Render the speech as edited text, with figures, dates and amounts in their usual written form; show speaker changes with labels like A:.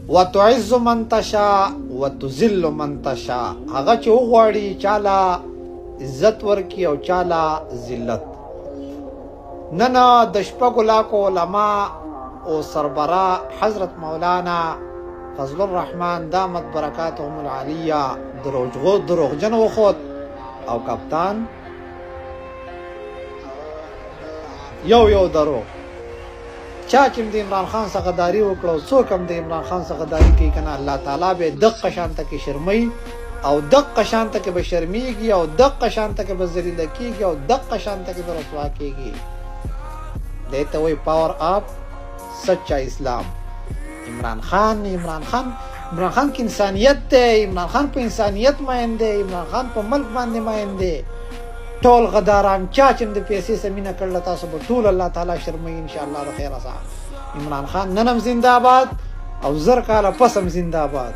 A: وتعز من تشاء وتذل من تشاء. هغه چې وغواړي چاله عزت ورکی او چاله ذلت. نن د شپږو لاکو علما او سربرا حضرت مولانا فضل الرحمن دامت برکاتهم العالیه دروغجن وخوت او کپتان یو دروغ. چا چې د عمران خان څخه داری وکړو څوک هم د عمران خان څخه داری کوي کنه الله تعالی به دقه شانته کې شرمي او دقه شانته کې به شرمېږي او دقه شانته کې به ذلیل کېږي او دقه شانته کې به رسوا کېږي. دې ته وایي پاور اپ سچا اسلام. عمران خان کې انسانیت دی. عمران خان په انسانیت ماین دی. عمران خان په ملک باندې ماین دی. ټول غداران چا چې د پیسې سمینه کړل تاسو به ټول الله تعالی شرمي ان شاء الله د خیر سره. عمران خان ننم زنده باد او زر کاله پسم زنده باد.